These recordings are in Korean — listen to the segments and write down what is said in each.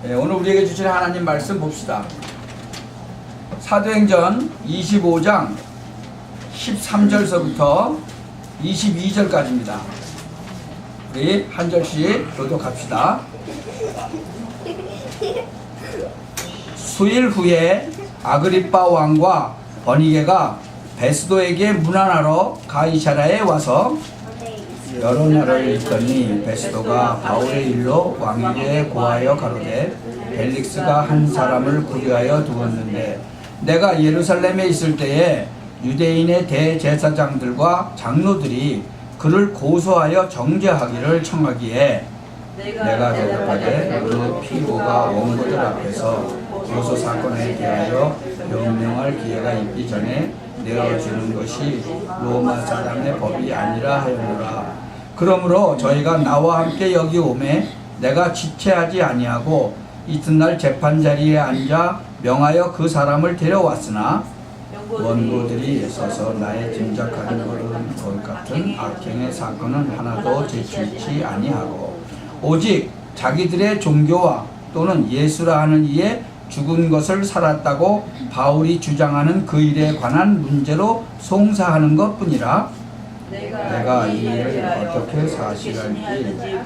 오늘 우리에게 주신 하나님 말씀 봅시다. 사도행전 25장 13절서부터 22절까지입니다. 우리 한 절씩 교독합시다. 수일 후에 아그리빠 왕과 버니게가 베스도에게 문안하러 가이사랴에 와서 여러 날을 있더니 베스도가 바울의 일로 왕에게 고하여 가로되 벨릭스가 한 사람을 구려하여 두었는데 내가 예루살렘에 있을 때에 유대인의 대제사장들과 장로들이 그를 고소하여 정죄하기를 청하기에 내가 대답하되 그 피고가 원고들 앞에서 고소 사건에 대하여 변명할 기회가 있기 전에 내어주는 것이 로마 사람의 법이 아니라 하였노라. 그러므로 저희가 나와 함께 여기 오매 내가 지체하지 아니하고 이튿날 재판 자리에 앉아 명하여 그 사람을 데려왔으나 원고들이 서서 나의 짐작하는 것 같은 악행의 사건은 하나도 제출치 아니하고 오직 자기들의 종교와 또는 예수라 하는 이에 죽은 것을 살았다고 바울이 주장하는 그 일에 관한 문제로 송사하는 것뿐이라. 내가 이 일을 어떻게 사실할지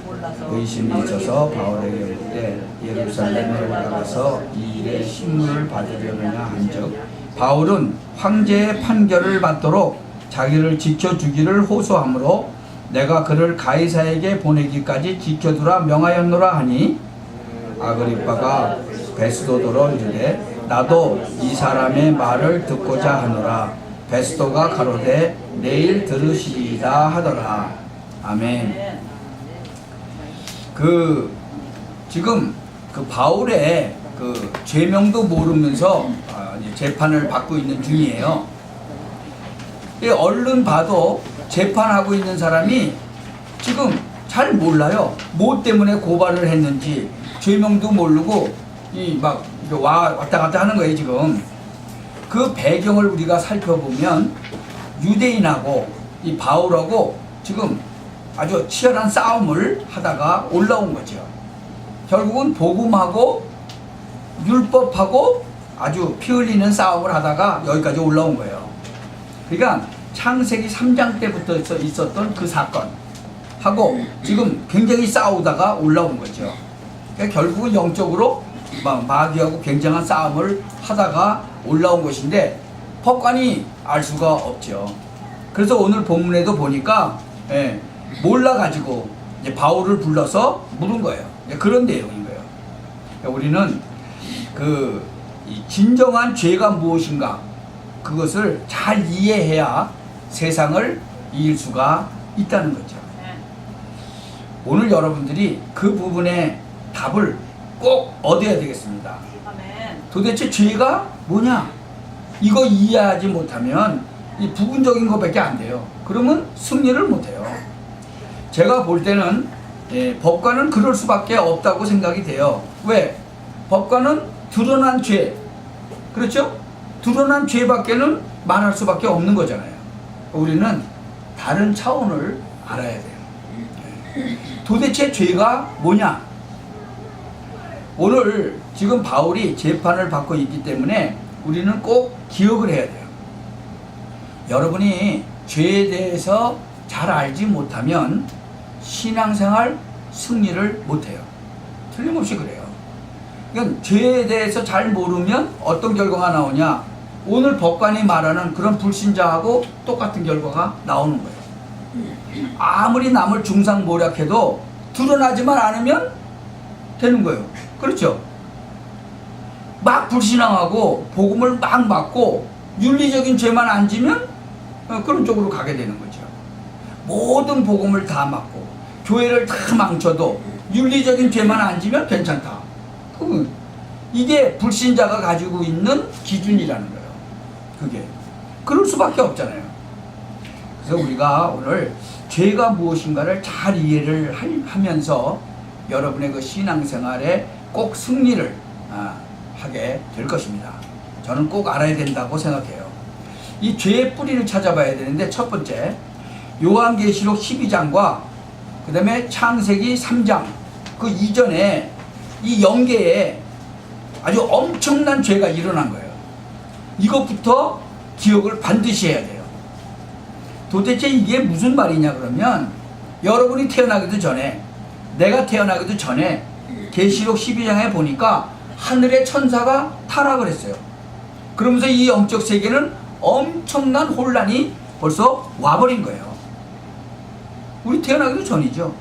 의심이 있어서 바울에게 묻되 예루살렘에 올라가서 이 일의 신문을 받으려느냐 한즉 바울은 황제의 판결을 받도록 자기를 지켜주기를 호소하므로 내가 그를 가이사에게 보내기까지 지켜두라 명하였노라 하니 아그리빠가 베스도더러 이르되 나도 이 사람의 말을 듣고자 하노라. 베스도가 가로되 내일 들으시리이다 하더라. 아멘. 지금 바울의 죄명도 모르면서 재판을 받고 있는 중이에요. 얼른 봐도 재판하고 있는 사람이 지금 잘 몰라요. 뭐 때문에 고발을 했는지 죄명도 모르고 왔다 갔다 하는 거예요. 지금 그 배경을 우리가 살펴보면 유대인하고 이 바울하고 지금 아주 치열한 싸움을 하다가 올라온 거죠. 결국은 복음하고 율법하고 아주 피 흘리는 싸움을 하다가 여기까지 올라온 거예요. 그러니까 창세기 3장 때부터 있었던 그 사건하고 지금 굉장히 싸우다가 올라온 거죠. 그러니까 결국은 영적으로 마귀하고 굉장한 싸움을 하다가 올라온 것인데 법관이 알 수가 없죠. 그래서 오늘 본문에도 보니까 몰라가지고 이제 바울을 불러서 물은 거예요. 그런 내용인 거예요. 그러니까 우리는 이 진정한 죄가 무엇인가 그것을 잘 이해해야 세상을 이길 수가 있다는 거죠. 오늘 여러분들이 그 부분의 답을 꼭 얻어야 되겠습니다. 도대체 죄가 뭐냐? 이거 이해하지 못하면 이 부분적인 것밖에 안 돼요. 그러면 승리를 못해요. 제가 볼 때는 법관은 그럴 수밖에 없다고 생각이 돼요. 왜? 법관은 드러난 죄, 그렇죠? 드러난 죄밖에는 말할 수밖에 없는 거잖아요. 우리는 다른 차원을 알아야 돼요. 도대체 죄가 뭐냐? 오늘 지금 바울이 재판을 받고 있기 때문에 우리는 꼭 기억을 해야 돼요. 여러분이 죄에 대해서 잘 알지 못하면 신앙생활 승리를 못해요. 틀림없이 그래요. 그러니까 죄에 대해서 잘 모르면 어떤 결과가 나오냐? 오늘 법관이 말하는 그런 불신자하고 똑같은 결과가 나오는 거예요. 아무리 남을 중상모략해도 드러나지만 않으면 되는 거예요. 그렇죠? 막 불신앙하고 복음을 막 받고 윤리적인 죄만 안 지면 그런 쪽으로 가게 되는 거죠. 모든 복음을 다 맞고 교회를 다 망쳐도 윤리적인 죄만 안 지면 괜찮다. 이게 불신자가 가지고 있는 기준이라는 거예요. 그게 그럴 수밖에 없잖아요. 그래서 우리가 오늘 죄가 무엇인가를 잘 이해를 하면서 여러분의 그 신앙생활에 꼭 승리를 하게 될 것입니다. 저는 꼭 알아야 된다고 생각해요. 이 죄의 뿌리를 찾아봐야 되는데 첫 번째 요한계시록 12장과 그 다음에 창세기 3장 그 이전에 이 영계에 아주 엄청난 죄가 일어난 거예요. 이것부터 기억을 반드시 해야 돼요. 도대체 이게 무슨 말이냐 그러면 여러분이 태어나기도 전에 내가 태어나기도 전에 계시록 12장에 보니까 하늘의 천사가 타락을 했어요. 그러면서 이 영적 세계는 엄청난 혼란이 벌써 와버린 거예요. 우리 태어나기도 전이죠.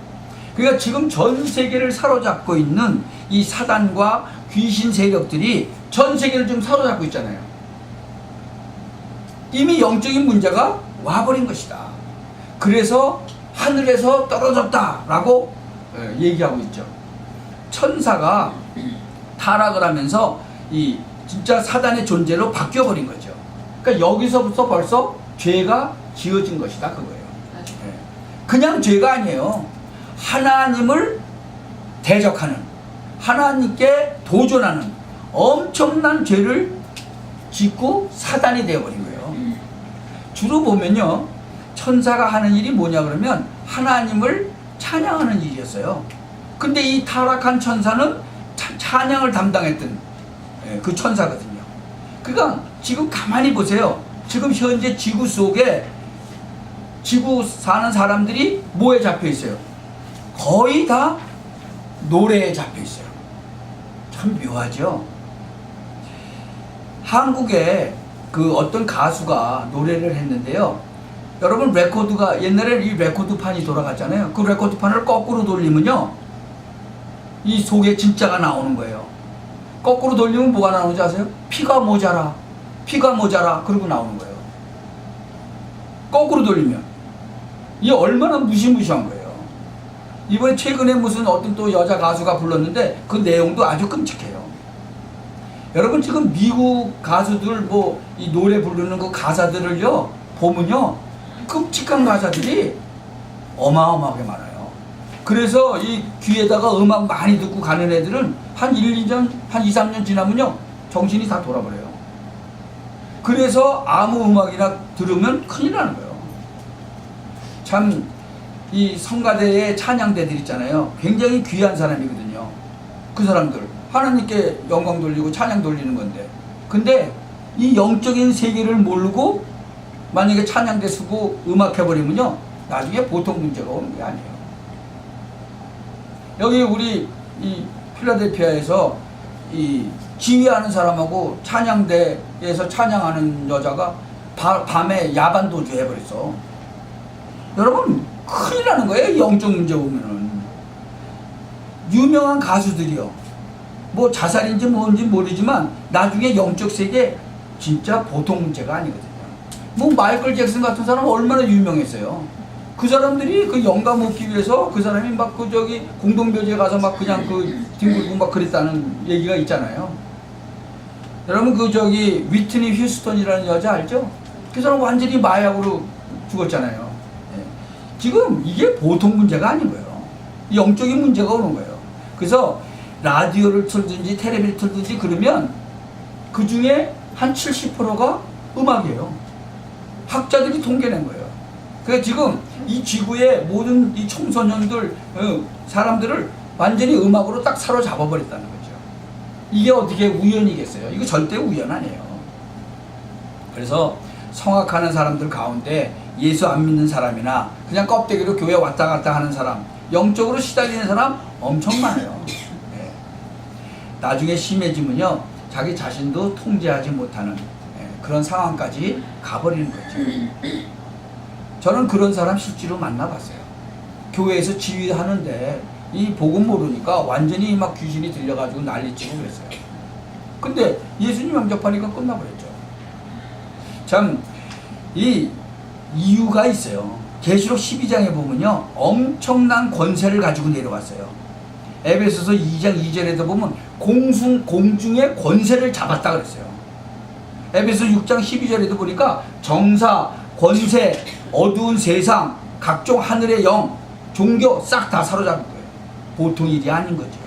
그러니까 지금 전 세계를 사로잡고 있는 이 사단과 귀신 세력들이 전 세계를 지금 사로잡고 있잖아요. 이미 영적인 문제가 와버린 것이다. 그래서 하늘에서 떨어졌다라고 얘기하고 있죠. 천사가 타락을 하면서 이 진짜 사단의 존재로 바뀌어버린 거죠. 그러니까 여기서부터 벌써 죄가 지어진 것이다 그거예요. 그냥 죄가 아니에요. 하나님을 대적하는, 하나님께 도전하는 엄청난 죄를 짓고 사단이 되어버린 거예요. 주로 보면요, 천사가 하는 일이 뭐냐 그러면 하나님을 찬양하는 일이었어요. 근데 이 타락한 천사는 찬양을 담당했던 그 천사거든요. 그러니까 지금 가만히 보세요. 지금 현재 지구 속에 지구 사는 사람들이 뭐에 잡혀 있어요? 거의 다 노래에 잡혀 있어요. 참 묘하죠. 한국에 그 어떤 가수가 노래를 했는데요. 여러분 레코드가 옛날에 이 레코드판이 돌아갔잖아요. 그 레코드판을 거꾸로 돌리면요, 이 속에 진짜가 나오는 거예요. 거꾸로 돌리면 뭐가 나오는지 아세요? 피가 모자라, 피가 모자라 그러고 나오는 거예요. 거꾸로 돌리면 이게 얼마나 무시무시한 거예요. 이번에 최근에 무슨 어떤 또 여자 가수가 불렀는데 그 내용도 아주 끔찍해요. 여러분 지금 미국 가수들 뭐 이 노래 부르는 그 가사들을요 보면요, 끔찍한 가사들이 어마어마하게 많아요. 그래서 이 귀에다가 음악 많이 듣고 가는 애들은 한 1, 2년, 한 2, 3년 지나면요 정신이 다 돌아버려요. 그래서 아무 음악이나 들으면 큰일 나는 거예요. 참 이 성가대의 찬양대들 있잖아요. 굉장히 귀한 사람이거든요. 그 사람들 하나님께 영광 돌리고 찬양 돌리는 건데, 근데 이 영적인 세계를 모르고 만약에 찬양대 쓰고 음악 해버리면요 나중에 보통 문제가 오는 게 아니에요. 여기 우리 이 필라델피아에서 이 지휘하는 사람하고 찬양대에서 찬양하는 여자가 밤에 야반 도주 해버렸어. 여러분 큰일 나는 거예요. 영적 문제 오면은. 유명한 가수들이요, 뭐 자살인지 뭔지 모르지만 나중에 영적 세계 진짜 보통 문제가 아니거든요. 뭐 마이클 잭슨 같은 사람 얼마나 유명했어요. 그 사람들이 그 영감 얻기 위해서 그 사람이 막 그 저기 공동묘지에 가서 막 그냥 그 뒹굴고 막 그랬다는 얘기가 있잖아요. 여러분 그 저기 위트니 휴스턴이라는 여자 알죠? 그 사람 완전히 마약으로 죽었잖아요. 지금 이게 보통 문제가 아닌 거예요. 영적인 문제가 오는 거예요. 그래서 라디오를 틀든지 텔레비를 틀든지 그러면 그 중에 한 70%가 음악이에요. 학자들이 통계낸 거예요. 그래서 지금 이 지구의 모든 이 청소년들, 사람들을 완전히 음악으로 딱 사로잡아 버렸다는 거죠. 이게 어떻게 우연이겠어요? 이거 절대 우연 아니에요. 그래서 성악하는 사람들 가운데 예수 안 믿는 사람이나 그냥 껍데기로 교회 왔다 갔다 하는 사람, 영적으로 시달리는 사람 엄청 많아요. 네. 나중에 심해지면요 자기 자신도 통제하지 못하는 그런 상황까지 가버리는 거죠. 저는 그런 사람 실제로 만나봤어요. 교회에서 지휘하는데 이 복음 모르니까 완전히 막 귀신이 들려가지고 난리치고 그랬어요. 근데 예수님 영접하니까 끝나버렸죠. 참 이 이유가 있어요. 계시록 12장에 보면요 엄청난 권세를 가지고 내려왔어요. 에베소서 2장 2절에도 보면 공중의 권세를 잡았다 그랬어요. 에베소 6장 12절에도 보니까 정사, 권세, 어두운 세상, 각종 하늘의 영, 종교 싹 다 사로잡은 거예요. 보통 일이 아닌 거죠.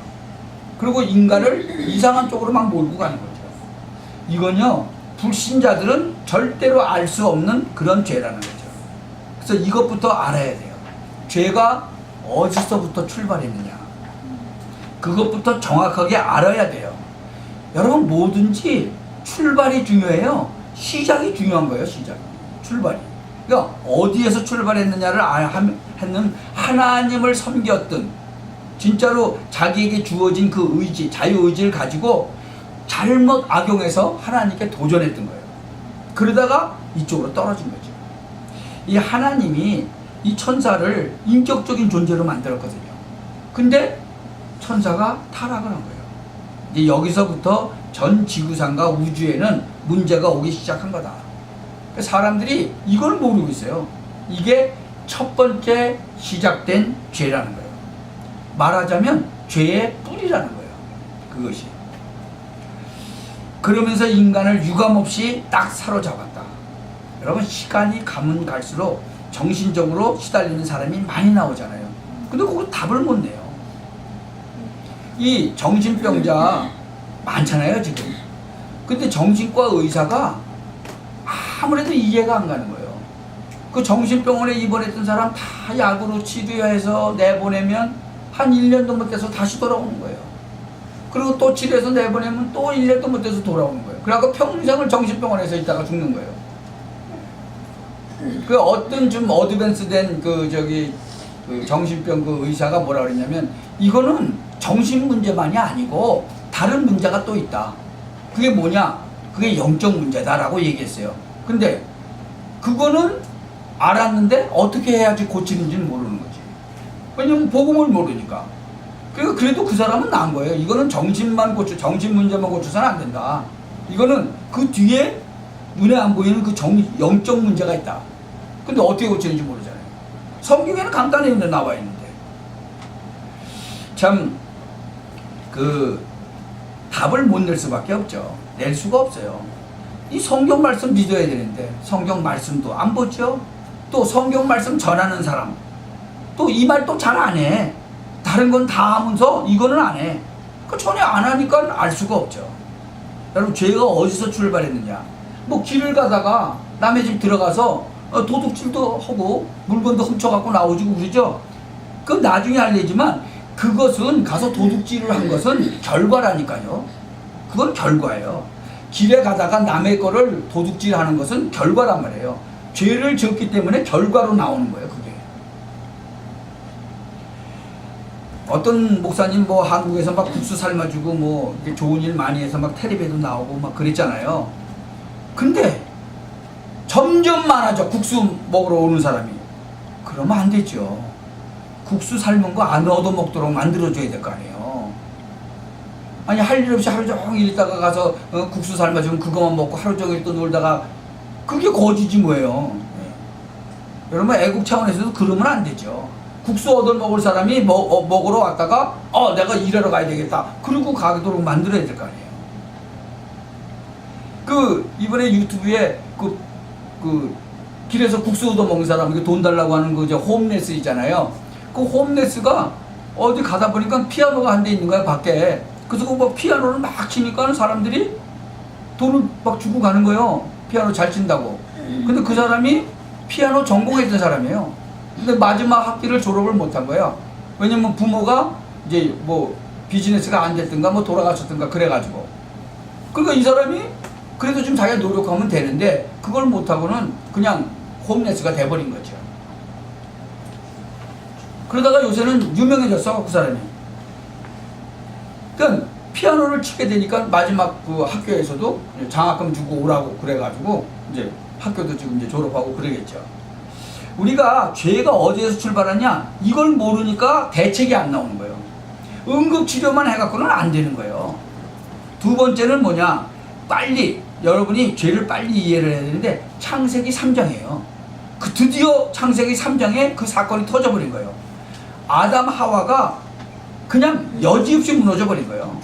그리고 인간을 이상한 쪽으로 막 몰고 가는 거죠. 이건요 불신자들은 절대로 알 수 없는 그런 죄라는 거죠. 그래서 이것부터 알아야 돼요. 죄가 어디서부터 출발했느냐. 그것부터 정확하게 알아야 돼요. 여러분 뭐든지 출발이 중요해요. 시작이 중요한 거예요. 시작. 출발이. 그러니까 어디에서 출발했느냐를 하는 하나님을 섬겼던 진짜로 자기에게 주어진 그 의지, 자유의지를 가지고 잘못 악용해서 하나님께 도전했던 거예요. 그러다가 이쪽으로 떨어진 거죠. 이 하나님이 이 천사를 인격적인 존재로 만들었거든요. 근데 천사가 타락을 한 거예요. 이제 여기서부터 전 지구상과 우주에는 문제가 오기 시작한 거다. 사람들이 이걸 모르고 있어요. 이게 첫 번째 시작된 죄라는 거예요. 말하자면 죄의 뿌리라는 거예요. 그것이. 그러면서 인간을 유감없이 딱 사로잡았다. 여러분 시간이 가면 갈수록 정신적으로 시달리는 사람이 많이 나오잖아요. 근데 그거 답을 못 내요. 이 정신병자 많잖아요 지금. 근데 정신과 의사가 아무래도 이해가 안 가는 거예요. 그 정신병원에 입원했던 사람 다 약으로 치료해서 내보내면 한 1년도 못 돼서 다시 돌아오는 거예요. 그리고 또 치료해서 내보내면 또 1년도 못 돼서 돌아오는 거예요. 그래갖고 평생을 정신병원에서 있다가 죽는 거예요. 그 어떤 좀 어드밴스된 그 정신병 그 의사가 뭐라 그랬냐면 이거는 정신 문제만이 아니고 다른 문제가 또 있다. 그게 뭐냐? 그게 영적 문제다라고 얘기했어요. 근데 그거는 알았는데 어떻게 해야지 고치는지는 모르는 거지. 왜냐면 복음을 모르니까. 그래도 그 사람은 나은 거예요. 이거는 정신 문제만 고쳐서는 안 된다. 이거는 그 뒤에 눈에 안 보이는 그 영적 문제가 있다. 근데 어떻게 고치는지 모르잖아요. 성경에는 간단히 나와 있는데. 참, 답을 못 낼 수밖에 없죠. 낼 수가 없어요. 이 성경 말씀 믿어야 되는데, 성경 말씀도 안 보죠? 또 성경 말씀 전하는 사람, 또 이 말 또 잘 안 해. 다른 건 다 하면서 이거는 안 해. 전혀 안 하니까 알 수가 없죠. 여러분, 죄가 어디서 출발했느냐? 뭐 길을 가다가 남의 집 들어가서 도둑질도 하고 물건도 훔쳐갖고 나오고 그러죠? 그건 나중에 알려지만 그것은 가서 도둑질을 한 것은 결과라니까요. 그건 결과예요. 길에 가다가 남의 거를 도둑질하는 것은 결과란 말이에요. 죄를 지었기 때문에 결과로 나오는 거예요. 그게. 어떤 목사님 뭐 한국에서 막 국수 삶아주고 뭐 좋은 일 많이 해서 막 텔레비에도 나오고 막 그랬잖아요. 근데 점점 많아져. 국수 먹으러 오는 사람이. 그러면 안 되죠. 국수 삶은 거 안 얻어먹도록 만들어줘야 될 거 아니에요. 아니 할 일 없이 하루 종일 있다가 가서 국수 삶아주면 그거만 먹고 하루 종일 또 놀다가 그게 거지지 뭐예요. 네. 여러분 애국 차원에서도 그러면 안 되죠. 국수 얻어먹을 사람이 먹으러 왔다가 내가 일하러 가야 되겠다. 그러고 가도록 만들어야 될 거 아니에요. 이번에 유튜브에 길에서 국수 얻어먹는 사람 돈 달라고 하는 홈레스 있잖아요. 그 홈레스가 어디 가다 보니까 피아노가 한 대 있는 거야 밖에. 그래서 뭐 피아노를 막 치니까 사람들이 돈을 막 주고 가는 거예요. 피아노 잘 친다고. 근데 그 사람이 피아노 전공했던 사람이에요. 근데 마지막 학기를 졸업을 못한 거예요. 왜냐면 부모가 이제 뭐 비즈니스가 안 됐든가 뭐 돌아가셨든가 그래가지고. 그러니까 이 사람이 그래도 좀 자기가 노력하면 되는데 그걸 못하고는 그냥 홈레스가 돼버린 거죠. 그러다가 요새는 유명해졌어 그 사람이. 그러니까 피아노를 치게 되니까 마지막 그 학교에서도 장학금 주고 오라고 그래가지고 이제 학교도 지금 이제 졸업하고 그러겠죠. 우리가 죄가 어디에서 출발하냐 이걸 모르니까 대책이 안 나오는 거예요. 응급치료만 해갖고는 안 되는 거예요. 두 번째는 뭐냐, 빨리 여러분이 죄를 빨리 이해를 해야 되는데 창세기 3장이에요. 드디어 창세기 3장에 그 사건이 터져버린 거예요. 아담 하와가 그냥 여지없이 무너져 버린 거예요.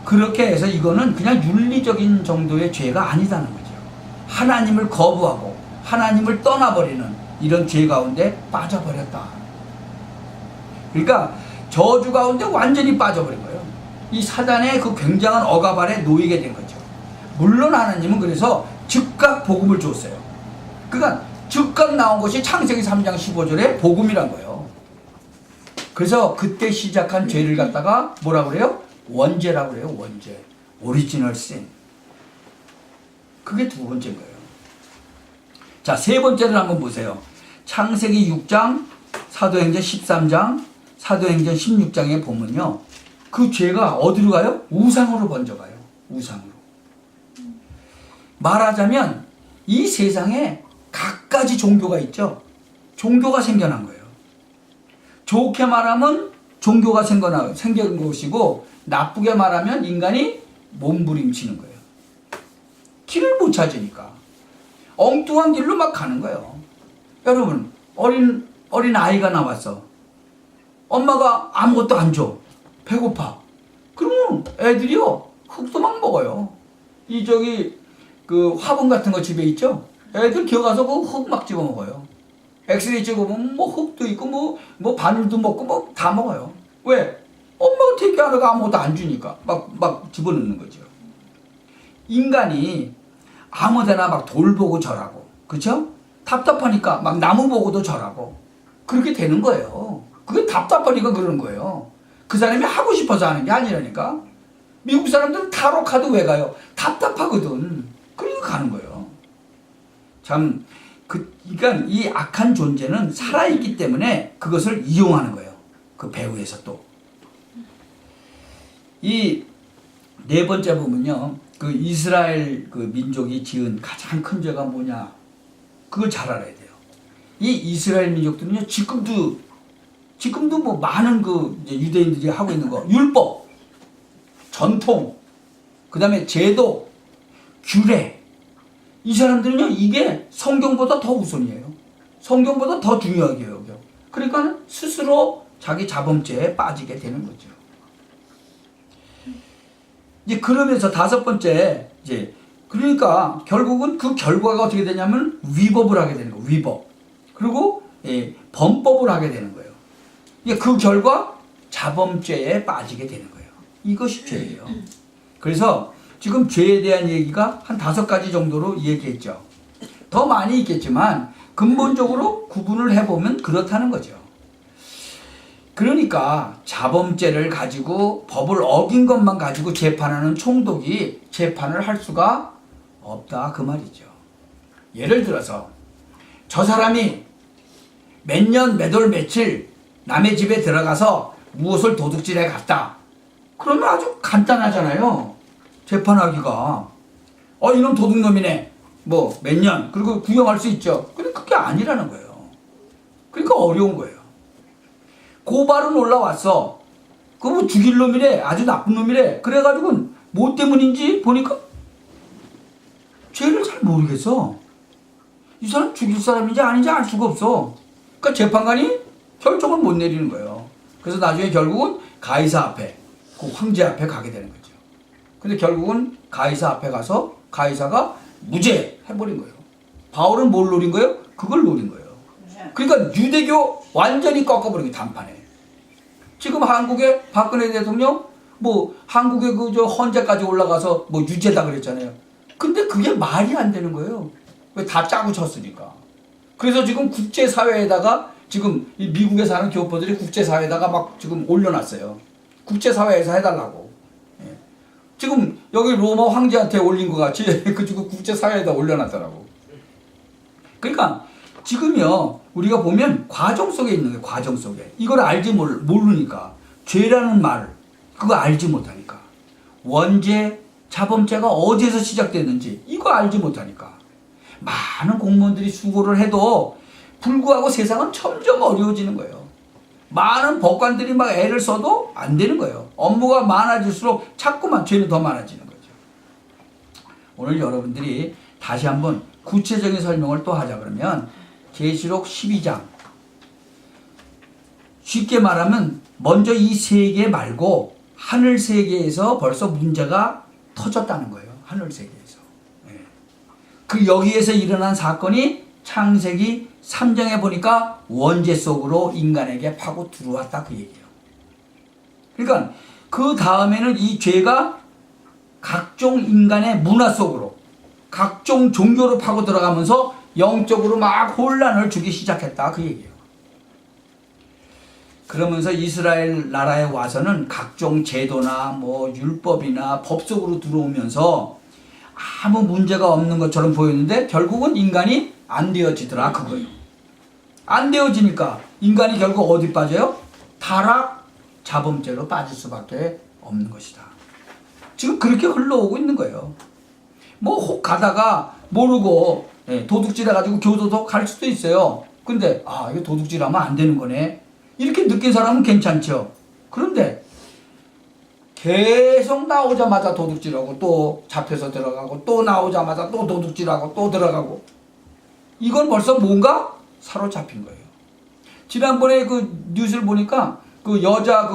그렇게 해서 이거는 그냥 윤리적인 정도의 죄가 아니다는 거죠. 하나님을 거부하고 하나님을 떠나버리는 이런 죄 가운데 빠져버렸다. 그러니까 저주 가운데 완전히 빠져버린 거예요. 이 사단의 그 굉장한 억압 아래 놓이게 된 거죠. 물론 하나님은 그래서 즉각 복음을 줬어요. 그러니까 즉각 나온 것이 창세기 3장 15절의 복음이란 거예요. 그래서 그때 시작한 죄를 갖다가 뭐라고 그래요? 원죄라고 그래요. 원죄. 오리지널 신. 그게 두 번째인 거예요. 자, 세 번째를 한번 보세요. 창세기 6장, 사도행전 13장, 사도행전 16장에 보면요. 그 죄가 어디로 가요? 우상으로 번져가요. 우상으로. 말하자면 이 세상에 갖가지 종교가 있죠. 종교가 생겨난 거예요. 좋게 말하면 종교가 생긴 것이고 나쁘게 말하면 인간이 몸부림치는 거예요. 길을 못 찾으니까 엉뚱한 길로 막 가는 거예요. 여러분, 어린 아이가 나왔어. 엄마가 아무것도 안 줘. 배고파. 그러면 애들이요 흙도 막 먹어요. 그 화분 같은 거 집에 있죠. 애들 기어가서 그 흙 막 집어 먹어요. 엑스레이 찍어보면 뭐 흙도 있고 뭐 바늘도 먹고 뭐 다 먹어요. 왜? 엄마가 택배하느라 아무것도 안 주니까 막 집어넣는 거죠. 인간이 아무데나 막 돌 보고 절하고, 그쵸? 답답하니까 막 나무 보고도 절하고 그렇게 되는 거예요. 그게 답답하니까 그러는 거예요. 그 사람이 하고 싶어서 하는 게 아니라니까. 미국 사람들은 타로 카드 왜 가요? 답답하거든. 그러니까 가는 거예요. 참, 그러니까 이 악한 존재는 살아있기 때문에 그것을 이용하는 거예요. 그 배후에서 또. 이 네 번째 보면요. 그 이스라엘 그 민족이 지은 가장 큰 죄가 뭐냐? 그걸 잘 알아야 돼요. 이 이스라엘 민족들은요, 지금도 뭐 많은 그 이제 유대인들이 하고 있는 거, 율법, 전통, 그 다음에 제도, 규례. 이 사람들은요, 이게 성경보다 더 우선이에요. 성경보다 더 중요하게 여겨. 그러니까 스스로 자기 자범죄에 빠지게 되는 거죠. 이제 그러면서 다섯 번째, 그러니까 결국은 그 결과가 어떻게 되냐면 위법을 하게 되는 거예요. 위법. 그리고 범법을 하게 되는 거예요. 그 결과 자범죄에 빠지게 되는 거예요. 이것이 죄예요. 그래서 지금 죄에 대한 얘기가 한 5가지 정도로 얘기했죠. 더 많이 있겠지만 근본적으로 구분을 해보면 그렇다는 거죠. 그러니까 자범죄를 가지고 법을 어긴 것만 가지고 재판하는 총독이 재판을 할 수가 없다 그 말이죠. 예를 들어서 저 사람이 몇 년 몇 월 며칠 남의 집에 들어가서 무엇을 도둑질해 갔다. 그러면 아주 간단하잖아요. 재판하기가. 이놈 도둑놈이네. 뭐 몇 년. 그리고 구형할 수 있죠. 근데 그게 아니라는 거예요. 그러니까 어려운 거예요. 고발은 올라왔어. 그거 뭐 죽일 놈이래. 아주 나쁜 놈이래. 그래가지고 뭐 때문인지 보니까 죄를 잘 모르겠어. 이 사람 죽일 사람인지 아닌지 알 수가 없어. 그러니까 재판관이 결정을 못 내리는 거예요. 그래서 나중에 결국은 가이사 앞에, 그 황제 앞에 가게 되는 거죠. 근데 결국은 가이사 앞에 가서 가이사가 무죄 해버린 거예요. 바울은 뭘 노린 거예요? 그걸 노린 거예요. 그러니까 유대교 완전히 꺾어버린 게 단판에. 지금 한국의 박근혜 대통령 뭐 한국의 그 헌재까지 올라가서 뭐 유죄다 그랬잖아요. 근데 그게 말이 안 되는 거예요. 왜 다 짜고 쳤으니까. 그래서 지금 국제사회에다가 지금 이 미국에 사는 교포들이 국제사회에다가 막 지금 올려놨어요. 국제사회에서 해달라고. 지금 여기 로마 황제한테 올린 것 같이 그 지금 국제사회에다 올려놨더라고. 그러니까 지금요 우리가 보면 과정 속에 있는 거예요. 과정 속에. 이걸 알지 모르니까. 죄라는 말 그거 알지 못하니까. 원죄, 자범죄가 어디에서 시작됐는지 이거 알지 못하니까. 많은 공무원들이 수고를 해도 불구하고 세상은 점점 어려워지는 거예요. 많은 법관들이 막 애를 써도 안 되는 거예요. 업무가 많아질수록 자꾸만 죄는 더 많아지는 거죠. 오늘 여러분들이 다시 한번 구체적인 설명을 또 하자 그러면 계시록 12장. 쉽게 말하면 먼저 이 세계 말고 하늘 세계에서 벌써 문제가 터졌다는 거예요. 하늘 세계에서. 그 여기에서 일어난 사건이 창세기 3장에 보니까 원죄 속으로 인간에게 파고 들어왔다 그 얘기예요. 그러니까 그 다음에는 이 죄가 각종 인간의 문화 속으로 각종 종교로 파고 들어가면서 영적으로 막 혼란을 주기 시작했다 그 얘기예요. 그러면서 이스라엘 나라에 와서는 각종 제도나 뭐 율법이나 법 속으로 들어오면서 아무 문제가 없는 것처럼 보였는데 결국은 인간이 안 되어지더라 그거예요. 안 되어지니까 인간이 결국 어디 빠져요? 타락, 자범죄로 빠질 수밖에 없는 것이다. 지금 그렇게 흘러오고 있는 거예요. 뭐 혹 가다가 모르고 도둑질해가지고 교도소 갈 수도 있어요. 근데 이거 도둑질하면 안 되는 거네 이렇게 느낀 사람은 괜찮죠. 그런데 계속 나오자마자 도둑질하고 또 잡혀서 들어가고 또 나오자마자 또 도둑질하고 또 들어가고 이건 벌써 뭔가 사로잡힌 거예요. 지난번에 그 뉴스를 보니까 그 여자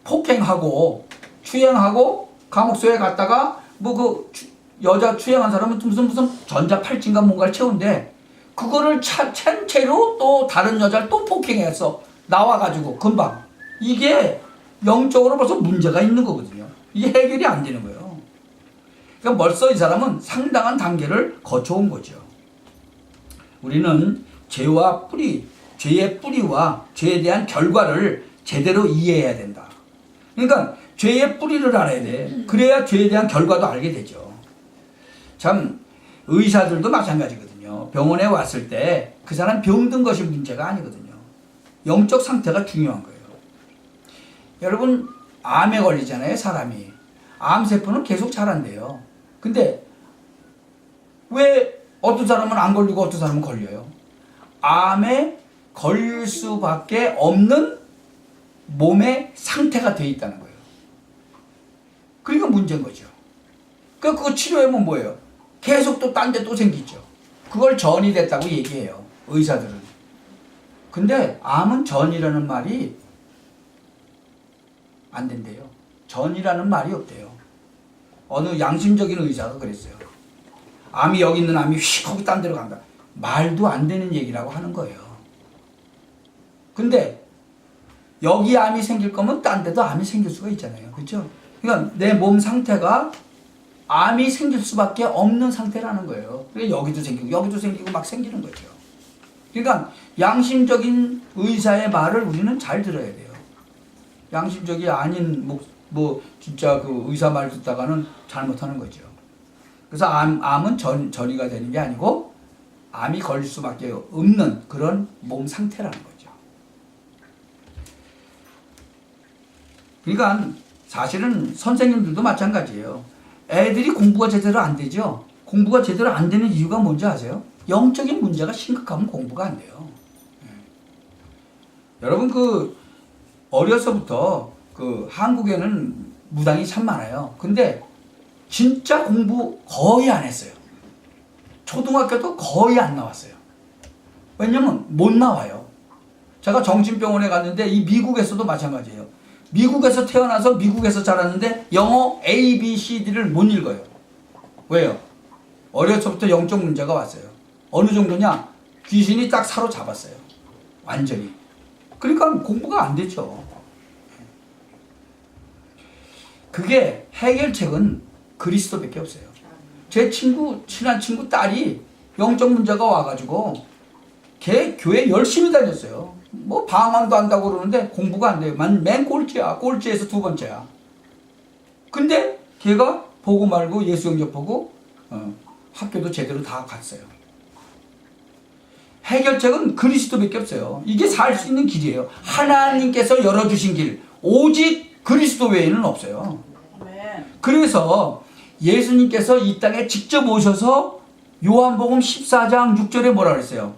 폭행하고 추행하고 감옥소에 갔다가 뭐 그 여자 추행한 사람은 무슨 전자 팔찌인가 뭔가를 채운데 그거를 찬 채로 또 다른 여자를 또 폭행해서 나와가지고 금방 이게 영적으로 벌써 문제가 있는 거거든요. 이게 해결이 안 되는 거예요. 그러니까 벌써 이 사람은 상당한 단계를 거쳐온 거죠. 우리는 죄와 뿌리, 죄의 뿌리와 죄에 대한 결과를 제대로 이해해야 된다. 그러니까 죄의 뿌리를 알아야 돼. 그래야 죄에 대한 결과도 알게 되죠. 참 의사들도 마찬가지거든요. 병원에 왔을 때 그 사람 병든 것이 문제가 아니거든요. 영적 상태가 중요한 거예요. 여러분 암에 걸리잖아요. 사람이. 암세포는 계속 자란대요. 근데 왜 어떤 사람은 안 걸리고 어떤 사람은 걸려요? 암에 걸릴 수밖에 없는 몸의 상태가 돼 있다는 거예요. 그러니까 문제인 거죠. 그러니까 그거 치료하면 뭐예요? 계속 또 딴 데 또 생기죠. 그걸 전이 됐다고 얘기해요. 의사들은. 근데 암은 전이라는 말이 안 된대요. 전이라는 말이 없대요. 어느 양심적인 의사가 그랬어요. 암이 여기 있는 암이 휙 거기 딴 데로 간다. 말도 안 되는 얘기라고 하는 거예요. 근데 여기 암이 생길 거면 딴 데도 암이 생길 수가 있잖아요. 그렇죠? 그러니까 내 몸 상태가 암이 생길 수밖에 없는 상태라는 거예요. 그러니까 여기도 생기고 막 생기는 거죠. 그러니까 양심적인 의사의 말을 우리는 잘 들어야 돼요. 양심적이 아닌 뭐 진짜 그 의사 말 듣다가는 잘못하는 거죠. 그래서 암은 전이가 되는 게 아니고 암이 걸릴 수밖에 없는 그런 몸 상태라는 거죠. 그러니까 사실은 선생님들도 마찬가지예요. 애들이 공부가 제대로 안 되죠. 공부가 제대로 안 되는 이유가 뭔지 아세요? 영적인 문제가 심각하면 공부가 안 돼요. 여러분 어려서부터 한국에는 무당이 참 많아요. 근데 진짜 공부 거의 안 했어요. 초등학교도 거의 안 나왔어요. 왜냐면 못 나와요. 제가 정신병원에 갔는데 이 미국에서도 마찬가지예요. 미국에서 태어나서 미국에서 자랐는데 영어 A, B, C, D를 못 읽어요. 왜요? 어려서부터 영적 문제가 왔어요. 어느 정도냐? 귀신이 딱 사로잡았어요. 완전히. 그러니까 공부가 안 되죠. 그게 해결책은 그리스도밖에 없어요. 제 친한 친구 딸이 영적 문제가 와가지고 걔 교회 열심히 다녔어요. 뭐 방황도 한다고 그러는데 공부가 안 돼요. 맨 꼴찌야. 꼴찌에서 두 번째야. 근데 걔가 보고 말고 예수 영접하고 학교도 제대로 다 갔어요. 해결책은 그리스도밖에 없어요. 이게 살 수 있는 길이에요. 하나님께서 열어주신 길. 오직 그리스도 외에는 없어요. 그래서 예수님께서 이 땅에 직접 오셔서 요한복음 14장 6절에 뭐라 그랬어요?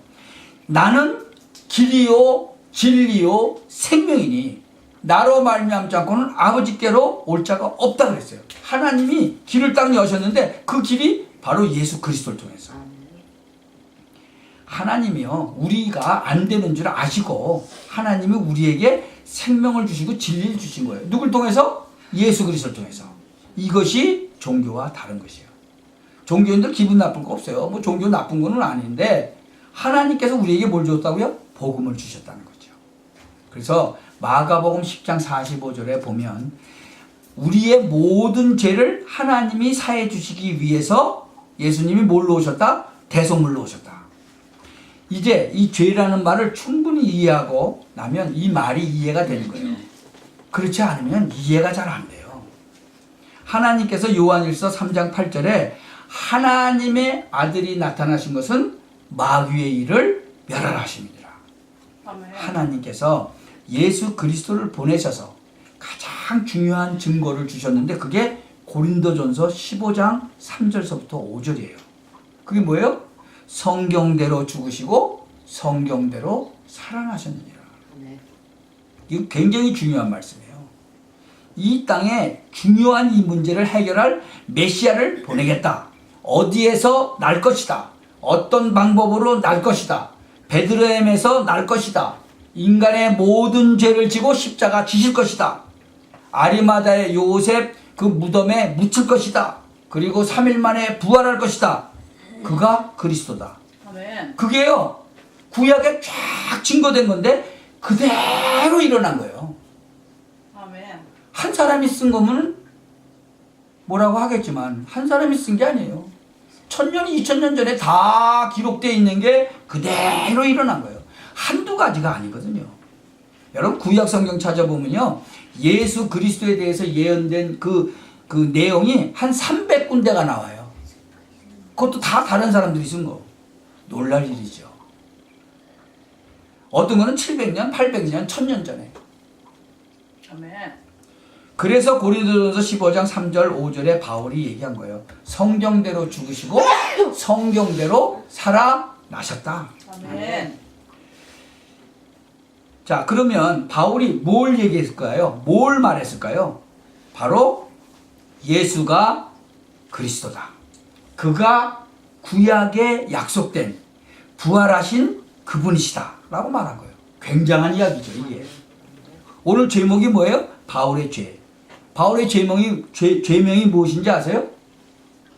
나는 길이요 진리요 생명이니 나로 말미암지 않고는 아버지께로 올 자가 없다 그랬어요. 하나님이 길을 딱 여셨는데 그 길이 바로 예수 그리스도를 통해서. 하나님이요 우리가 안 되는 줄 아시고 하나님이 우리에게 생명을 주시고 진리를 주신 거예요. 누굴 통해서? 예수 그리스도를 통해서. 이것이 종교와 다른 것이에요. 종교인들 기분 나쁠 거 없어요. 뭐 종교 나쁜 거는 아닌데 하나님께서 우리에게 뭘 줬다고요? 복음을 주셨다는 거죠. 그래서 마가복음 10장 45절에 보면 우리의 모든 죄를 하나님이 사해 주시기 위해서 예수님이 뭘로 오셨다? 대속물로 오셨다. 이제 이 죄라는 말을 충분히 이해하고 나면 이 말이 이해가 되는 거예요. 그렇지 않으면 이해가 잘 안 돼요. 하나님께서 요한일서 3장 8절에 하나님의 아들이 나타나신 것은 마귀의 일을 멸하심이니라. 하나님께서 예수 그리스도를 보내셔서 가장 중요한 증거를 주셨는데 그게 고린도전서 15장 3절서부터 5절이에요. 그게 뭐예요? 성경대로 죽으시고 성경대로 살아나셨느니라. 이거 굉장히 중요한 말씀이에요. 이 땅에 중요한 이 문제를 해결할 메시아를 보내겠다. 어디에서 날 것이다. 어떤 방법으로 날 것이다. 베들레헴에서 날 것이다. 인간의 모든 죄를 지고 십자가 지실 것이다. 아리마다의 요셉 그 무덤에 묻힐 것이다. 그리고 3일 만에 부활할 것이다. 그가 그리스도다. 아멘. 그게요 구약에 쫙 증거된 건데 그대로 일어난 거예요. 아멘. 한 사람이 쓴 거면 뭐라고 하겠지만 한 사람이 쓴 게 아니에요. 1000년, 2000년 전에 다 기록되어 있는 게 그대로 일어난 거예요. 한두 가지가 아니거든요. 여러분 구약 성경 찾아보면요 예수 그리스도에 대해서 예언된 그 내용이 한 300군데가 나와요. 그것도 다 다른 사람들이 쓴 거. 놀랄 일이죠. 어떤 거는 700년, 800년, 1000년 전에. 아멘. 그래서 고린도전서 15장 3절 5절에 바울이 얘기한 거예요. 성경대로 죽으시고 성경대로 살아나셨다. 아멘. 자, 그러면 바울이 뭘 얘기했을까요? 뭘 말했을까요? 바로 예수가 그리스도다. 그가 구약에 약속된 부활하신 그분이시다 라고 말한 거예요. 굉장한 이야기죠 이게. 오늘 제목이 뭐예요? 바울의 죄. 바울의 죄명이 무엇인지 아세요?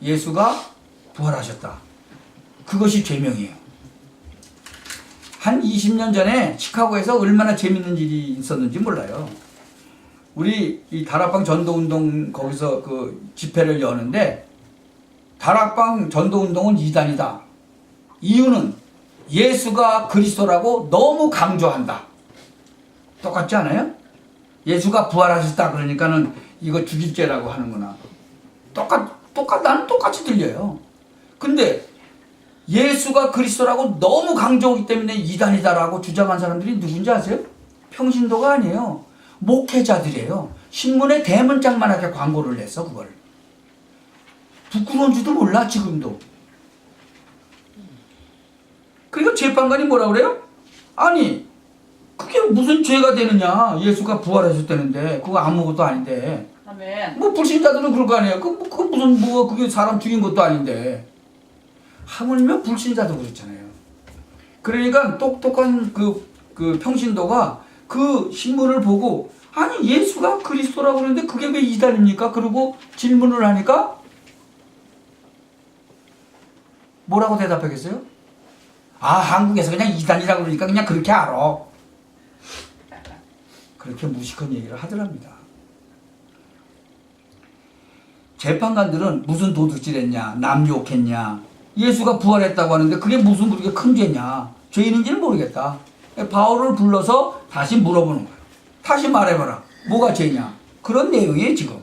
예수가 부활하셨다. 그것이 죄명이에요. 한 20년 전에 시카고에서 얼마나 재밌는 일이 있었는지 몰라요. 우리 이 다락방 전도운동 거기서 그 집회를 여는데 다락방 전도운동은 이단이다. 이유는 예수가 그리스도라고 너무 강조한다. 똑같지 않아요? 예수가 부활하셨다 그러니까는 이거 죽일 죄라고 하는구나. 나는 똑같이 들려요. 근데 예수가 그리스도라고 너무 강조하기 때문에 이단이다라고 주장한 사람들이 누군지 아세요? 평신도가 아니에요. 목회자들이에요. 신문에 대문짝만하게 광고를 냈어 그걸. 부끄러운 줄도 몰라 지금도. 그러니까 재판관이 뭐라 그래요? 아니 그게 무슨 죄가 되느냐. 예수가 부활하셨다는데 그거 아무것도 아닌데. 아멘. 뭐 불신자들은 그럴 거 아니에요. 그 무슨 그게 사람 죽인 것도 아닌데. 하물며 불신자도 그렇잖아요. 그러니까 똑똑한 그 평신도가 그 신문을 보고 아니 예수가 그리스도라고 그러는데 그게 왜 이단입니까? 그러고 질문을 하니까 뭐라고 대답하겠어요? 아 한국에서 그냥 이단이라고 그러니까 그냥 그렇게 알아. 그렇게 무식한 얘기를 하더랍니다. 재판관들은 무슨 도둑질했냐 남 욕했냐 예수가 부활했다고 하는데 그게 무슨 그렇게 큰 죄냐 죄인인지는 모르겠다. 바울을 불러서 다시 물어보는 거예요. 다시 말해봐라. 뭐가 죄냐. 그런 내용이에요 지금.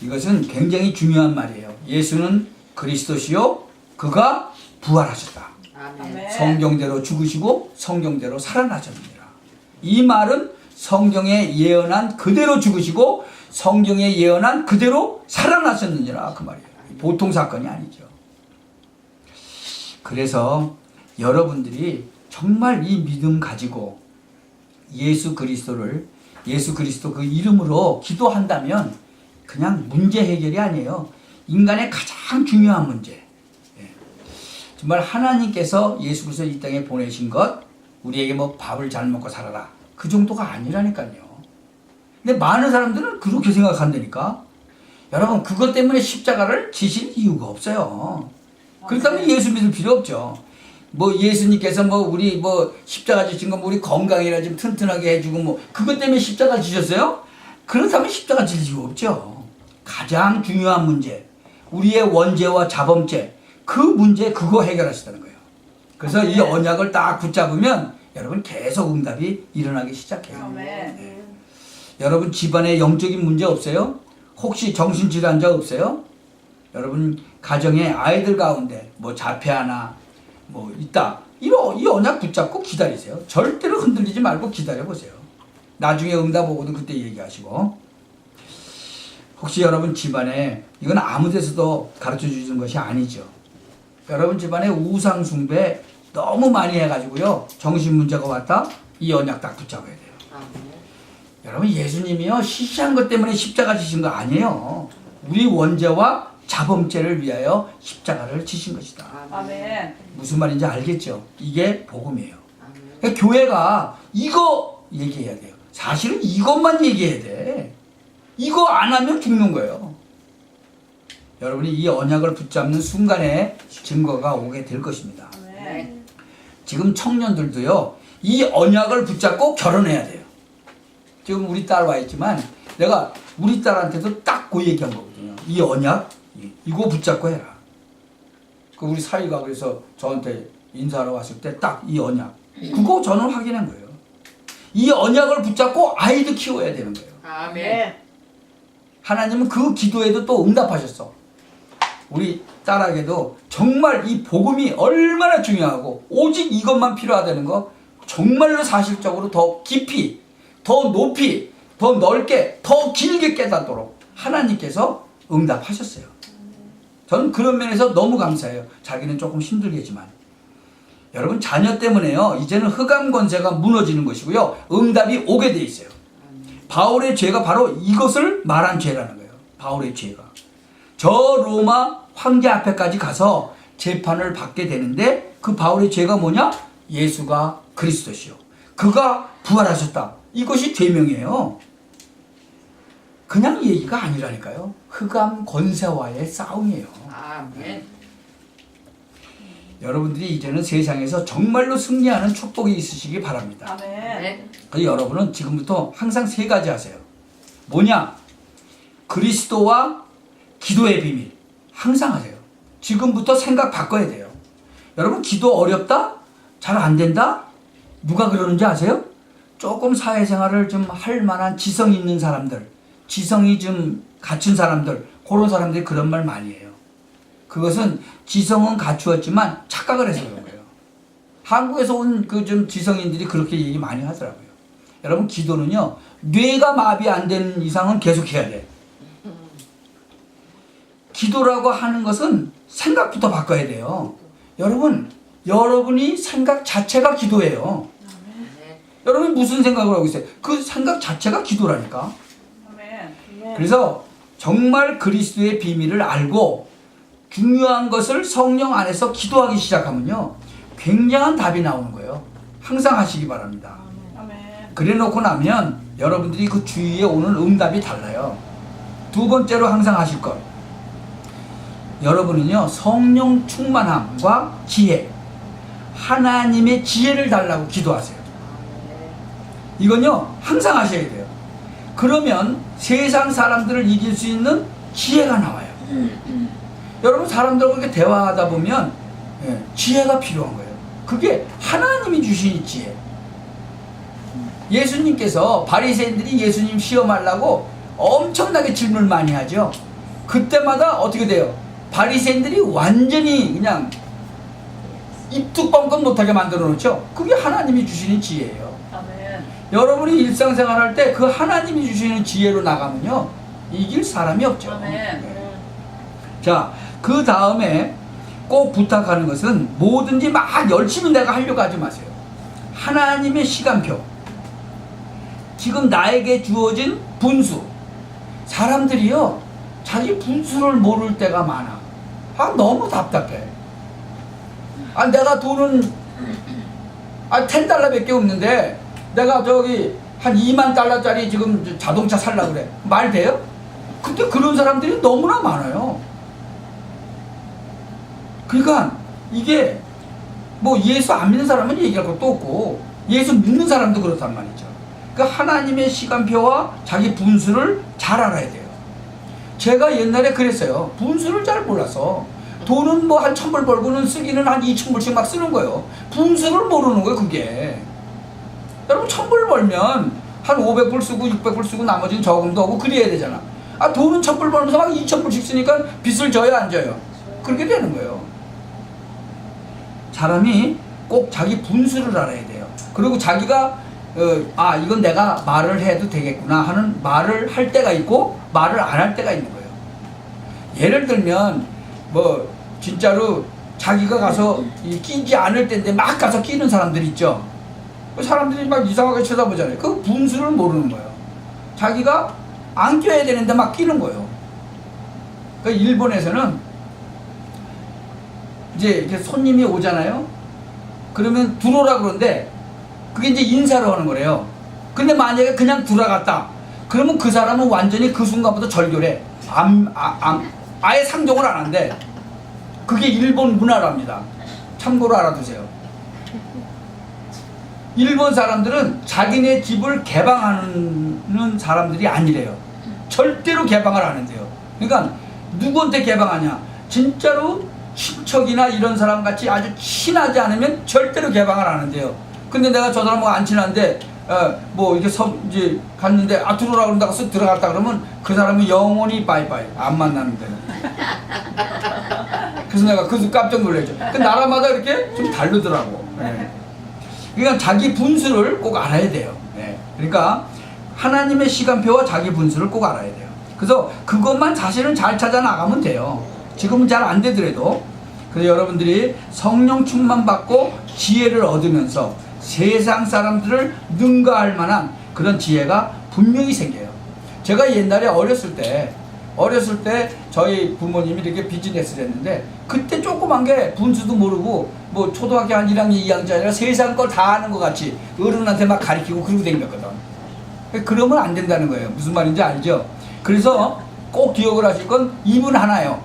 이것은 굉장히 중요한 말이에요. 예수는 그리스도시요 그가 부활하셨다. 아멘. 성경대로 죽으시고 성경대로 살아나셨느니라. 이 말은 성경에 예언한 그대로 죽으시고 성경에 예언한 그대로 살아나셨느니라 그 말이에요. 보통 사건이 아니죠. 그래서 여러분들이 정말 이 믿음 가지고 예수 그리스도 그 이름으로 기도한다면 그냥 문제 해결이 아니에요. 인간의 가장 중요한 문제. 정말 하나님께서 예수 그리스도 이 땅에 보내신 것 우리에게 뭐 밥을 잘 먹고 살아라 그 정도가 아니라니까요. 근데 많은 사람들은 그렇게 생각한다니까. 여러분 그것 때문에 십자가를 지실 이유가 없어요. 그렇다면 예수 믿을 필요 없죠. 뭐 예수님께서 뭐 우리 뭐 십자가 지신 거 뭐 우리 건강이라 좀 튼튼하게 해주고 뭐 그것 때문에 십자가 지셨어요? 그렇다면 십자가 질 이유가 없죠. 가장 중요한 문제 우리의 원죄와 자범죄 그 문제 그거 해결하시다는 거예요. 그래서 이 언약을 딱 붙잡으면 여러분 계속 응답이 일어나기 시작해요. 아멘. 여러분 집안에 영적인 문제 없어요? 혹시 정신질환자 없어요? 여러분 가정에 아이들 가운데 뭐 자폐하나 뭐 있다. 이 언약 붙잡고 기다리세요. 절대로 흔들리지 말고 기다려보세요. 나중에 응답 오거든 그때 얘기하시고. 혹시 여러분 집안에 이건 아무 데서도 가르쳐 주시는 것이 아니죠. 여러분 집안에 우상 숭배 너무 많이 해가지고요. 정신 문제가 왔다. 이 언약 딱 붙잡아야 돼요. 여러분 예수님이요 시시한 것 때문에 십자가 지신 거 아니에요. 우리 원죄와 자범죄를 위하여 십자가를 지신 것이다. 아멘. 무슨 말인지 알겠죠? 이게 복음이에요. 그러니까 교회가 이거 얘기해야 돼요. 사실은 이것만 얘기해야 돼. 이거 안 하면 죽는 거예요. 여러분이 이 언약을 붙잡는 순간에 증거가 오게 될 것입니다. 아멘. 지금 청년들도요 이 언약을 붙잡고 결혼해야 돼요. 지금 우리 딸 와 있지만 내가 우리 딸한테도 딱 그 얘기한 거거든요. 이 언약 이거 붙잡고 해라. 그 우리 사위가 그래서 저한테 인사하러 왔을 때 딱 이 언약 그거 저는 확인한 거예요. 이 언약을 붙잡고 아이도 키워야 되는 거예요. 아멘. 하나님은 그 기도에도 또 응답하셨어. 우리 딸에게도 정말 이 복음이 얼마나 중요하고 오직 이것만 필요하다는 거 정말로 사실적으로 더 깊이 더 높이 더 넓게 더 길게 깨닫도록 하나님께서 응답하셨어요. 저는 그런 면에서 너무 감사해요. 자기는 조금 힘들겠지만 여러분 자녀 때문에요 이제는 흑암 권세가 무너지는 것이고요 응답이 오게 돼 있어요. 바울의 죄가 바로 이것을 말한 죄라는 거예요. 바울의 죄가 저 로마 황제 앞에까지 가서 재판을 받게 되는데 그 바울의 죄가 뭐냐? 예수가 그리스도시요 그가 부활하셨다. 이것이 죄명이에요. 그냥 얘기가 아니라니까요. 흑암 권세와의 싸움이에요. 아멘. 여러분들이 이제는 세상에서 정말로 승리하는 축복이 있으시기 바랍니다. 아멘. 그래서 여러분은 지금부터 항상 세 가지 하세요. 뭐냐? 그리스도와 기도의 비밀 항상 하세요. 지금부터 생각 바꿔야 돼요. 여러분 기도 어렵다? 잘 안 된다? 누가 그러는지 아세요? 조금 사회생활을 좀 할 만한 지성 있는 사람들, 지성이 좀 갖춘 사람들, 그런 사람들이 그런 말 많이 해요. 그것은 지성은 갖추었지만 착각을 해서 그런 거예요. 한국에서 온 그 좀 지성인들이 그렇게 얘기 많이 하더라고요. 여러분 기도는요 뇌가 마비 안 되는 이상은 계속해야 돼. 기도라고 하는 것은 생각부터 바꿔야 돼요. 여러분이 생각 자체가 기도예요. 여러분이 무슨 생각을 하고 있어요? 그 생각 자체가 기도라니까. 아멘. 그래서 정말 그리스도의 비밀을 알고 중요한 것을 성령 안에서 기도하기 시작하면요 굉장한 답이 나오는 거예요. 항상 하시기 바랍니다. 아멘. 그래 놓고 나면 여러분들이 그 주위에 오는 응답이 달라요. 두 번째로 항상 하실 것 여러분은요 성령 충만함과 지혜 하나님의 지혜를 달라고 기도하세요. 이건요 항상 하셔야 돼요. 그러면 세상 사람들을 이길 수 있는 지혜가 나와요. 여러분 사람들과 이렇게 대화하다 보면 지혜가 필요한 거예요. 그게 하나님이 주신 지혜. 예수님께서 바리새인들이 예수님 시험하려고 엄청나게 질문을 많이 하죠. 그때마다 어떻게 돼요? 바리새인들이 완전히 그냥 입뚝방긋 못하게 만들어 놓죠. 그게 하나님이 주시는 지혜예요. 아멘. 여러분이 일상생활 할 때 그 하나님이 주시는 지혜로 나가면요 이길 사람이 없죠. 아멘. 자, 그 다음에 꼭 부탁하는 것은 뭐든지 막 열심히 내가 하려고 하지 마세요. 하나님의 시간표 지금 나에게 주어진 분수 사람들이요 자기 분수를 모를 때가 많아. 너무 답답해. 내가 돈은 $10밖에 없는데 내가 저기 한 $2만 달러짜리 지금 자동차 살려고 그래. 말 돼요? 근데 그런 사람들이 너무나 많아요. 그러니까 이게 뭐 예수 안 믿는 사람은 얘기할 것도 없고 예수 믿는 사람도 그렇단 말이죠. 그 하나님의 시간표와 자기 분수를 잘 알아야 돼요. 제가 옛날에 그랬어요. 분수를 잘 몰라서 돈은 뭐 한 1,000불 벌고는 쓰기는 한 2,000불씩 막 쓰는 거예요. 분수를 모르는 거예요, 그게. 여러분 1,000불 벌면 한 500불 쓰고 600불 쓰고 나머지는 저금도 하고 그래야 되잖아. 아, 돈은 1,000불 벌면서 막 2,000불씩 쓰니까 빚을 져요, 안 져요? 그렇게 되는 거예요. 사람이 꼭 자기 분수를 알아야 돼요. 그리고 자기가 이건 내가 말을 해도 되겠구나 하는 말을 할 때가 있고 말을 안 할 때가 있는 거예요. 예를 들면 뭐 진짜로 자기가 가서 끼지 않을 때인데 막 가서 끼는 사람들 있죠. 그 사람들이 막 이상하게 쳐다보잖아요. 그 분수를 모르는 거예요. 자기가 안 껴야 되는데 막 끼는 거예요. 그 일본에서는 이제 이렇게 손님이 오잖아요. 그러면 들어오라 그러는데 그게 이제 인사를 하는 거래요. 근데 만약에 그냥 들어갔다. 그러면 그 사람은 완전히 그 순간부터 절교래. 아예 상종을 안 한대. 그게 일본 문화랍니다. 참고로 알아두세요. 일본 사람들은 자기네 집을 개방하는 사람들이 아니래요. 절대로 개방을 안 한대요. 그러니까 누구한테 개방하냐? 진짜로 친척이나 이런 사람 같이 아주 친하지 않으면 절대로 개방을 안 한대요. 근데 내가 저 사람하고 안 친한데 뭐 이렇게 이제 갔는데 들어오라 그런다고 쓱 들어갔다 그러면 그 사람은 영원히 빠이빠이 안 만나는데. 그래서 내가 그래서 깜짝 놀랐죠. 그 나라마다 이렇게 좀 다르더라고. 네. 그러니까 자기 분수를 꼭 알아야 돼요. 네. 그러니까 하나님의 시간표와 자기 분수를 꼭 알아야 돼요. 그래서 그것만 사실은 잘 찾아 나가면 돼요. 지금은 잘 안 되더라도. 그래서 여러분들이 성령 충만 받고 지혜를 얻으면서 세상 사람들을 능가할 만한 그런 지혜가 분명히 생겨요. 제가 옛날에 어렸을 때 저희 부모님이 이렇게 비즈니스를 했는데 그때 조그만 게 분수도 모르고 뭐 초등학교 한 1학년 2학년이 아니라 세상 걸 다 아는 것 같이 어른한테 막 가르치고 그러고 다녔거든. 그러면 안 된다는 거예요. 무슨 말인지 알죠? 그래서 꼭 기억을 하실 건 입은 하나요.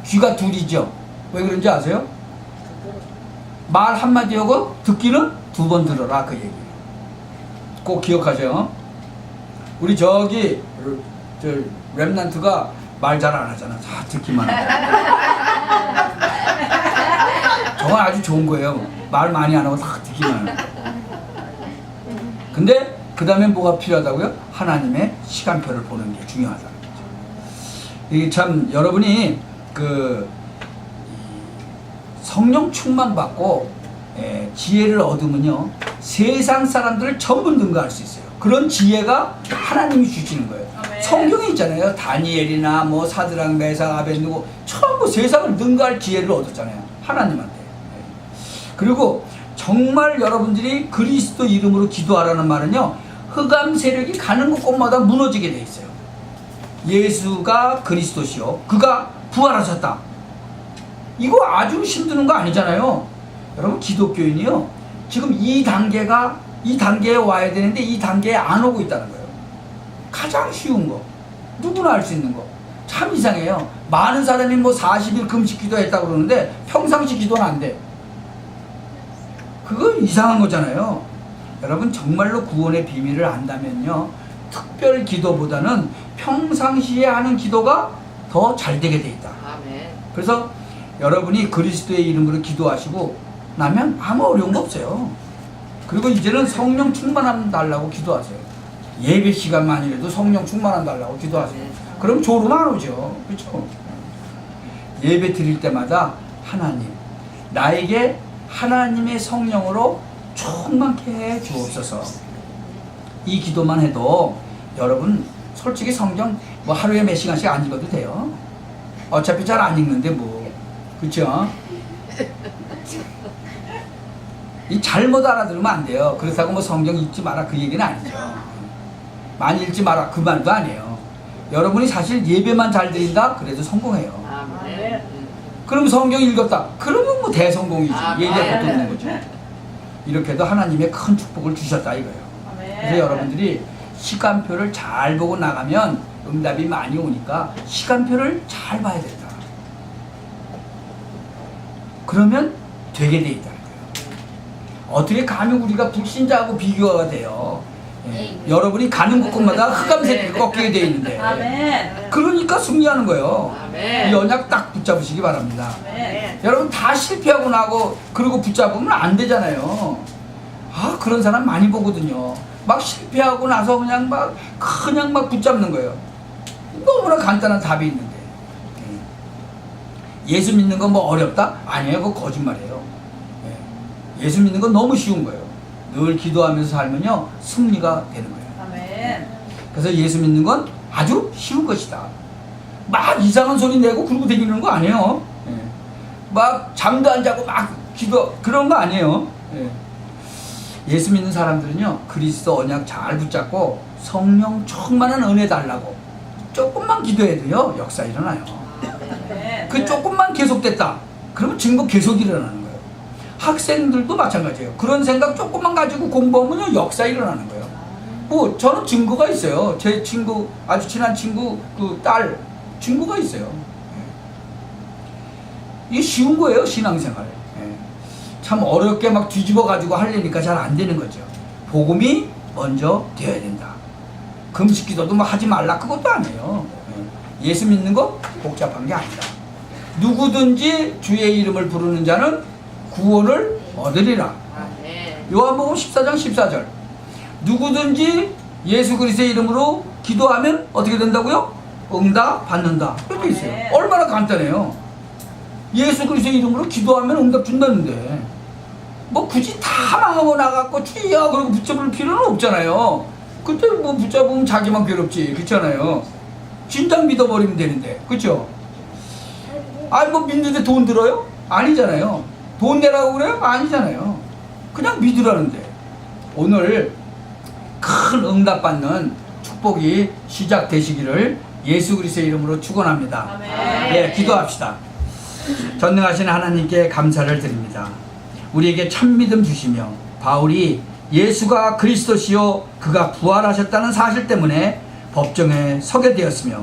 귀가 둘이죠. 왜 그런지 아세요? 말 한마디 하고 듣기는 2번 들어라, 그 얘기. 꼭 기억하세요. 우리 저기 랩난트가 말 잘 안 하잖아. 다 듣기만 하고. 저건 아주 좋은 거예요. 말 많이 안 하고 다 듣기만 하고. 근데 그 다음에 뭐가 필요하다고요? 하나님의 시간표를 보는 게 중요하다는 거죠. 이게 참 여러분이 그 성령 충만 받고 지혜를 얻으면요 세상 사람들을 전부 능가할 수 있어요. 그런 지혜가 하나님이 주시는 거예요. 아멘. 성경에 있잖아요. 다니엘이나 뭐 사드락 메삭 아벳느고 전부 세상을 능가할 지혜를 얻었잖아요. 하나님한테. 그리고 정말 여러분들이 그리스도 이름으로 기도하라는 말은요 흑암 세력이 가는 곳곳마다 무너지게 돼 있어요. 예수가 그리스도시요 그가 부활하셨다. 이거 아주 힘드는 거 아니잖아요. 여러분 기독교인이요 지금 이 단계에 와야 되는데 이 단계에 안 오고 있다는 거예요. 가장 쉬운 거 누구나 할 수 있는 거 참 이상해요. 많은 사람이 뭐 40일 금식 기도했다고 그러는데 평상시 기도는 안 돼. 그거 이상한 거잖아요. 여러분 정말로 구원의 비밀을 안다면요 특별 기도보다는 평상시에 하는 기도가 더 잘 되게 돼 있다. 아멘. 그래서 여러분이 그리스도의 이름으로 기도하시고 나면 아무 어려운 거 없어요. 그리고 이제는 성령 충만함 달라고 기도하세요. 예배 시간만이라도 성령 충만함 달라고 기도하세요. 그럼 졸음 안 오죠. 그렇죠? 예배 드릴 때마다 하나님 나에게 하나님의 성령으로 충만케 해 주옵소서. 이 기도만 해도 여러분 솔직히 성경 뭐 하루에 몇 시간씩 안 읽어도 돼요. 어차피 잘 안 읽는데 뭐 그렇죠? 이 잘못 알아들으면 안 돼요. 그렇다고 뭐 성경 읽지 마라 그 얘기는 아니죠. 많이 읽지 마라 그 말도 아니에요. 여러분이 사실 예배만 잘 드린다 그래도 성공해요. 아멘. 그럼 성경 읽었다 그러면 뭐 대성공이지. 아멘. 예배가 붙는 거죠. 이렇게도 하나님의 큰 축복을 주셨다 이거예요. 그래서 여러분들이 시간표를 잘 보고 나가면 응답이 많이 오니까 시간표를 잘 봐야 된다. 그러면 되게 돼 있다는 거예요. 어떻게 감히 우리가 불신자하고 비교가 돼요. 여러분이 가는 곳곳마다 흑암색이 꺾이게 돼 있는데 아멘. 그러니까 승리하는 거예요. 아멘. 이 언약 딱 붙잡으시기 바랍니다. 아멘. 여러분 다 실패하고 나고 그러고 붙잡으면 안 되잖아요. 그런 사람 많이 보거든요. 막 실패하고 나서 그냥 막 붙잡는 거예요. 너무나 간단한 답이 있는데. 예수 믿는 건 뭐 어렵다? 아니에요. 그거 거짓말이에요. 예수 믿는 건 너무 쉬운 거예요. 늘 기도하면서 살면요 승리가 되는 거예요. 아멘. 그래서 예수 믿는 건 아주 쉬운 것이다. 막 이상한 소리 내고 그러고 다니는 거 아니에요. 막 잠도 안 자고 막 기도 그런 거 아니에요. 예수 믿는 사람들은요 그리스도 언약 잘 붙잡고 성령 충만한 은혜 달라고 조금만 기도해도요 역사 일어나요. 아멘. 그 조금만 계속됐다 그러면 증거 계속 일어나는 거예요. 학생들도 마찬가지예요. 그런 생각 조금만 가지고 공부하면요 역사 일어나는 거예요. 뭐 저는 증거가 있어요. 제 친구 아주 친한 친구 그 딸 증거가 있어요. 이게 쉬운 거예요 신앙생활. 참 어렵게 막 뒤집어 가지고 하려니까 잘 안 되는 거죠. 복음이 먼저 되어야 된다. 금식 기도도 뭐 하지 말라 그것도 아니에요. 예수 믿는 거 복잡한 게 아니다. 누구든지 주의 이름을 부르는 자는 구원을 얻으리라. 요한복음 14장 14절. 누구든지 예수 그리스도의 이름으로 기도하면 어떻게 된다고요? 응답 받는다. 이렇게 있어요. 얼마나 간단해요. 예수 그리스도의 이름으로 기도하면 응답 준다는데 뭐 굳이 다 망하고 나갔고 주여 그러고 붙잡을 필요는 없잖아요. 그때 뭐 붙잡으면 자기만 괴롭지 그렇잖아요. 진작 믿어버리면 되는데 그렇죠? 아니 뭐 믿는데 돈 들어요? 아니잖아요. 돈 내라고 그래요? 아니잖아요. 그냥 믿으라는데 오늘 큰 응답받는 축복이 시작되시기를 예수 그리스도의 이름으로 축원합니다. 아멘. 네, 기도합시다. 전능하신 하나님께 감사를 드립니다. 우리에게 참 믿음 주시며 바울이 예수가 그리스도시요 그가 부활하셨다는 사실 때문에 법정에 서게 되었으며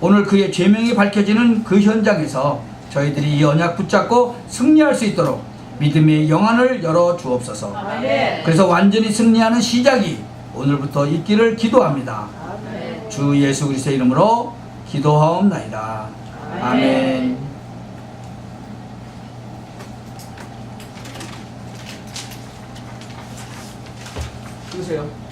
오늘 그의 죄명이 밝혀지는 그 현장에서 저희들이 이 언약 붙잡고 승리할 수 있도록 믿음의 영안을 열어 주옵소서. 아멘. 그래서 완전히 승리하는 시작이 오늘부터 있기를 기도합니다. 아멘. 주 예수 그리스도의 이름으로 기도하옵나이다. 아멘. 주세요.